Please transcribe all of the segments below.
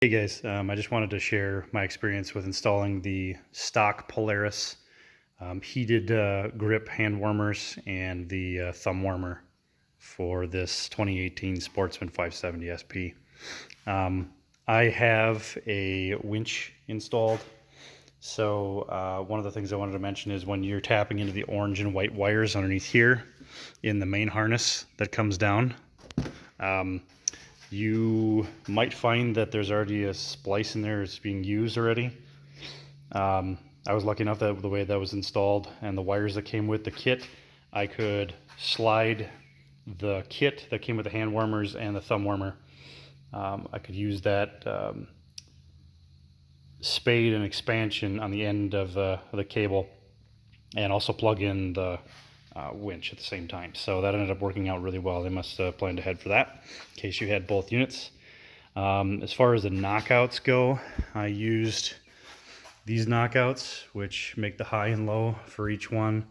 Hey guys, I just wanted to share my experience with installing the stock Polaris heated grip hand warmers and the thumb warmer for this 2018 Sportsman 570 SP. I have a winch installed, so one of the things I wanted to mention is when you're tapping into the orange and white wires underneath here in the main harness that comes down, you might find that there's already a splice in there that's being used already. I was lucky enough that the way that was installed and the wires that came with the kit, I could slide the kit that came with the hand warmers and the thumb warmer. I could use that spade and expansion on the end of the cable and also plug in the winch at the same time. So that ended up working out really well. They must have planned ahead for that, in case you had both units. As far as the knockouts go, I used these knockouts, which make the high and low for each one.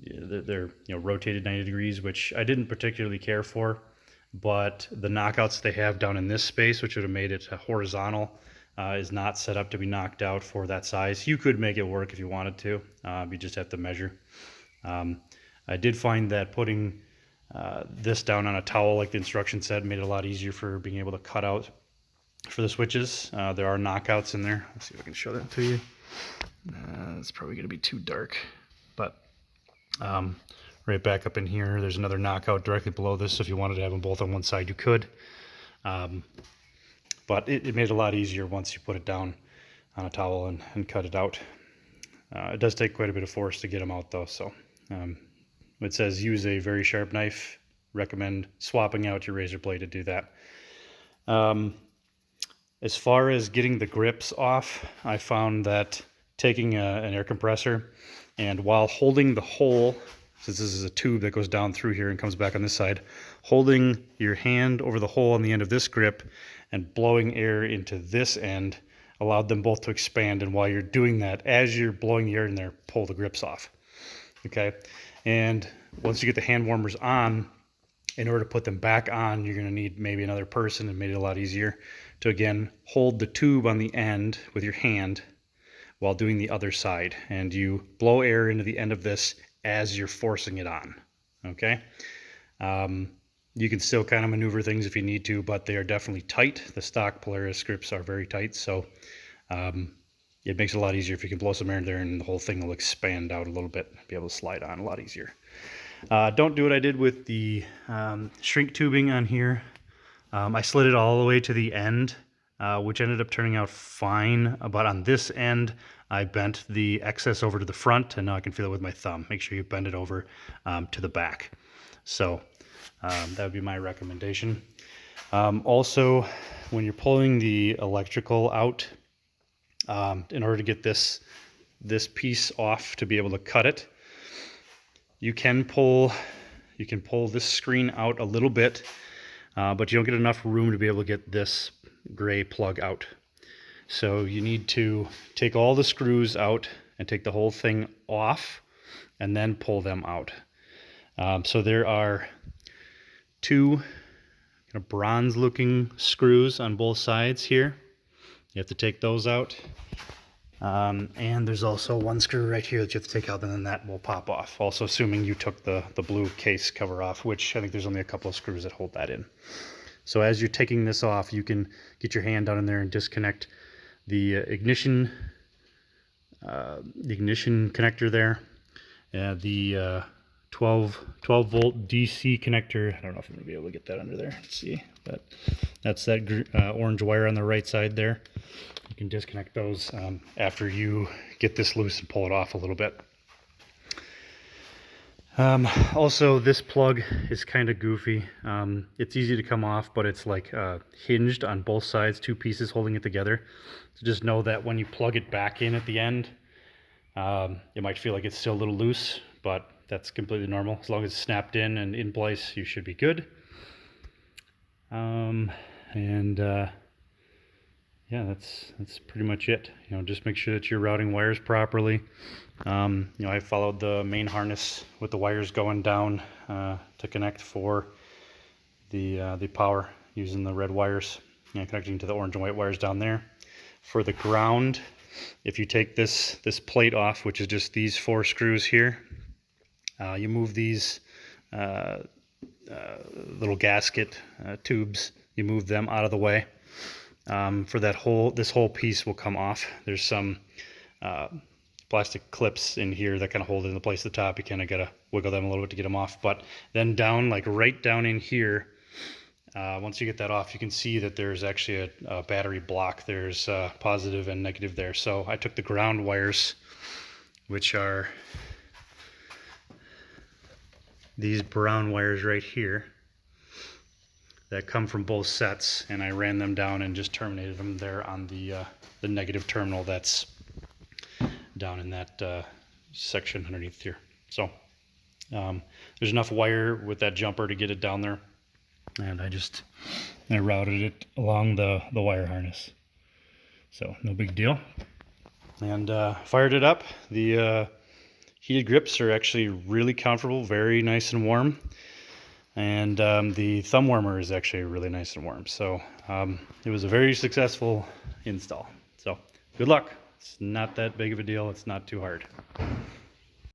They're rotated 90 degrees, which I didn't particularly care for, but the knockouts they have down in this space, which would have made it horizontal, is not set up to be knocked out for that size. You could make it work if you wanted to. You just have to measure. I did find that putting this down on a towel like the instruction said made it a lot easier for being able to cut out for the switches. There are knockouts in there. Let's see if I can show that to you. It's probably going to be too dark, but right back up in here there's another knockout directly below this, so if you wanted to have them both on one side you could. But it made it a lot easier once you put it down on a towel and cut it out. It does take quite a bit of force to get them out though, so it says use a very sharp knife. Recommend swapping out your razor blade to do that. As far as getting the grips off, I found that taking an air compressor and while holding the hole, since this is a tube that goes down through here and comes back on this side, holding your hand over the hole on the end of this grip and blowing air into this end allowed them both to expand. And while you're doing that, as you're blowing the air in there, pull the grips off. Okay, and once you get the hand warmers on, in order to put them back on, you're going to need maybe another person, and made it a lot easier to again hold the tube on the end with your hand while doing the other side, and you blow air into the end of this as you're forcing it on. Okay, you can still kind of maneuver things if you need to, but they are definitely tight. The stock Polaris grips are very tight, so it makes it a lot easier if you can blow some air in there and the whole thing will expand out a little bit, be able to slide on a lot easier. Don't do what I did with the shrink tubing on here. I slid it all the way to the end, which ended up turning out fine, but on this end I bent the excess over to the front, and now I can feel it with my thumb. Make sure you bend it over to the back. So that would be my recommendation. Also, when you're pulling the electrical out, in order to get this piece off to be able to cut it, you can pull this screen out a little bit, but you don't get enough room to be able to get this gray plug out. So you need to take all the screws out and take the whole thing off and then pull them out. So there are two kind of bronze looking screws on both sides here. You have to take those out. And there's also one screw right here that you have to take out, and then that will pop off. Also assuming you took the blue case cover off, which I think there's only a couple of screws that hold that in. So as you're taking this off, you can get your hand down in there and disconnect the ignition connector there, the 12 volt DC connector. I don't know if I'm gonna be able to get that under there. Let's see, but that's that orange wire on the right side there. You can disconnect those after you get this loose and pull it off a little bit. Also, this plug is kind of goofy. It's easy to come off, but it's like hinged on both sides, two pieces holding it together. So just know that when you plug it back in at the end, it might feel like it's still a little loose, but that's completely normal. As long as it's snapped in and in place, you should be good. Yeah, that's pretty much it. Just make sure that you're routing wires properly. I followed the main harness with the wires going down to connect for the power using the red wires. and connecting to the orange and white wires down there. For the ground, if you take this plate off, which is just these 4 screws here, you move these little gasket tubes, you move them out of the way. For that this whole piece will come off. There's some plastic clips in here that kind of hold it into place at the top. You kind of got to wiggle them a little bit to get them off. But then down, like right down in here, once you get that off, you can see that there's actually a battery block. There's positive and negative there. So I took the ground wires, which are these brown wires right here that come from both sets, and I ran them down and just terminated them there on the negative terminal that's down in that section underneath here. So there's enough wire with that jumper to get it down there, and I routed it along the wire harness. So no big deal. And fired it up. The heated grips are actually really comfortable, very nice and warm. And the Thumbwarmer is actually really nice and warm. So it was a very successful install. So good luck. It's not that big of a deal. It's not too hard.